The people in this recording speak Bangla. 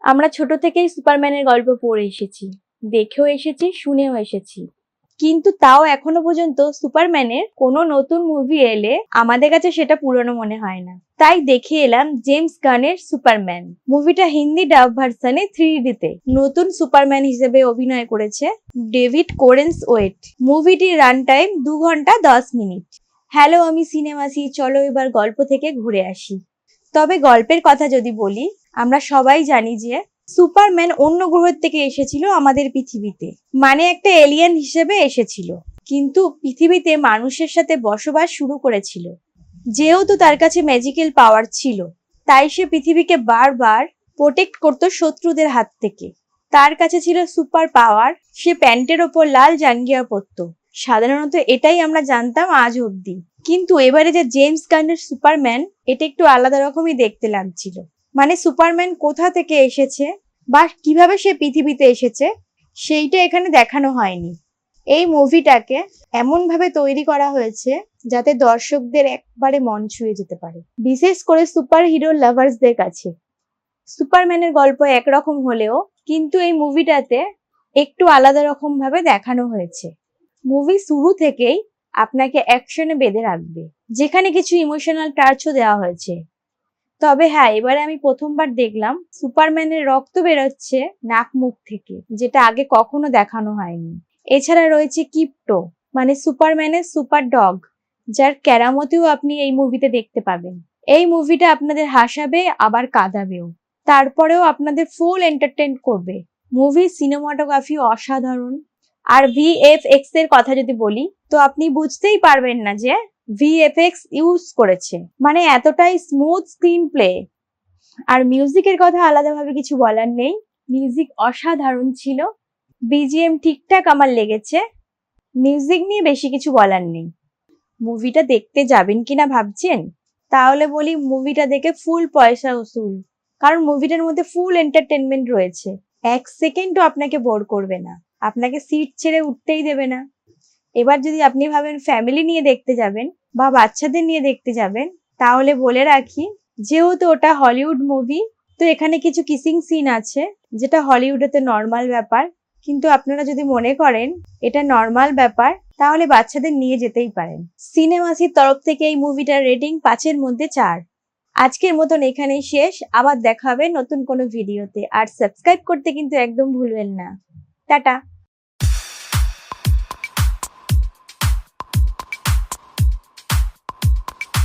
আমরা ছোট থেকেই সুপারম্যানের গল্প পড়ে এসেছি, দেখেও এসেছি, শুনেও এসেছি। কিন্তু তাও এখনো পর্যন্ত সুপারম্যানের কোনো নতুন মুভি এলে আমাদের কাছে সেটা পুরনো মনে হয় না। তাই দেখে এলাম জেমস গানের সুপারম্যান মুভিটা। হিন্দি ডাব ভার্সনে 3D-তে নতুন সুপারম্যান হিসেবে অভিনয় করেছে David Correns wait. মুভিটির run time 2 ঘন্টা 10 মিনিট। হ্যালো, আমি সিনেমাসি। চলো এবার গল্প থেকে ঘুরে আসি। তবে গল্পের কথা যদি বলি, আমরা সবাই জানি যে সুপারম্যান অন্য গ্রহ থেকে এসেছিল আমাদের পৃথিবীতে, মানে একটা এলিয়েন হিসেবে এসেছিল, কিন্তু পৃথিবীতে মানুষের সাথে বসবাস শুরু করেছিল। যেহেতু তার কাছে ম্যাজিক্যাল পাওয়ার ছিল, তাই সে পৃথিবীকে বারবার প্রোটেক্ট করতো শত্রুদের হাত থেকে। তার কাছে ছিল সুপার পাওয়ার। সে প্যান্টের ওপর লাল জাঙ্গিয়া পরতো। সাধারণত এটাই আমরা জানতাম আজ অব্দি। কিন্তু এবারে যে জেমস গানের সুপারম্যান, এটা একটু আলাদা রকমই দেখতে লাগছিল। মানে সুপারম্যান কোথা থেকে এসেছে বা কিভাবে সে পৃথিবীতে এসেছে সেইটা এখানে দেখানো হয়নি। এই মুভিটাকে এমন ভাবে তৈরি করা হয়েছে যাতে দর্শকদের একবারে মন ছুঁয়ে যেতে পারে, বিশেষ করে সুপার হিরো লাভার্সদের কাছে। সুপারম্যানের গল্প একরকম হলেও কিন্তু এই মুভিটাতে একটু আলাদা রকম ভাবে দেখানো হয়েছে। মুভি শুরু থেকেই আপনাকে অ্যাকশনে বেঁধে রাখবে, যেখানে কিছু ইমোশনাল টাচও দেওয়া হয়েছে। তবে হ্যাঁ, এবারে আমি প্রথমবার দেখলাম সুপারম্যানের রক্ত বেরোচ্ছে নাক মুখ থেকে, যেটা আগে কখনো দেখানো হয়নি। এছাড়া রয়েছে কিপ্টো, মানে সুপারম্যানের সুপার ডগ, যার কেরামতিও আপনি এই মুভিতে দেখতে পাবেন। এই মুভিটা আপনাদের হাসাবে আবার কাঁদাবেও, তারপরেও আপনাদের ফুল এন্টারটেইন করবে। মুভির সিনেমাটোগ্রাফি অসাধারণ। আর ভিএফএক্স এর কথা যদি বলি, তো আপনি বুঝতেই পারবেন না যে ভিএফএক্স ইউজ করেছে, মানে এতটাই স্মুথ স্ক্রিন প্লে। আর মিউজিকের কথা আলাদাভাবে কিছু বলার নেই, মিউজিক অসাধারণ ছিল। বিজিএম ঠিকঠাক আমার লেগেছে। মিউজিক নিয়ে বেশি কিছু বলার নেই। মুভিটা দেখতে যাবেন কিনা ভাবছেন? তাহলে বলি, মুভিটা দেখে ফুল পয়সা উসুল। কারণ মুভিটার মধ্যে ফুল এন্টারটেনমেন্ট রয়েছে। 1 সেকেন্ডও আপনাকে বোর করবে না, আপনাকে সিট ছেড়ে উঠতেই দেবে না। এবার যদি আপনি ভাবেন ফ্যামিলি নিয়ে দেখতে যাবেন বা বাচ্চাদের নিয়ে দেখতে যাবেন, তাহলে বলে রাখি, যেহেতু ওটা হলিউড মুভি, তো এখানে কিছু কিসিং সিন আছে, যেটা হলিউডেতে নর্মাল ব্যাপার। কিন্তু আপনারা যদি মনে করেন এটা নর্মাল ব্যাপার, তাহলে বাচ্চাদের নিয়ে যেতেই পারেন। সিনেমাসির তরফ থেকে এই মুভিটার রেটিং 5-এর মধ্যে 4। আজকের মতন এখানেই শেষ। আবার দেখা হবে নতুন কোনো ভিডিওতে। আর সাবস্ক্রাইব করতে কিন্তু একদম ভুলবেন না। টাটা।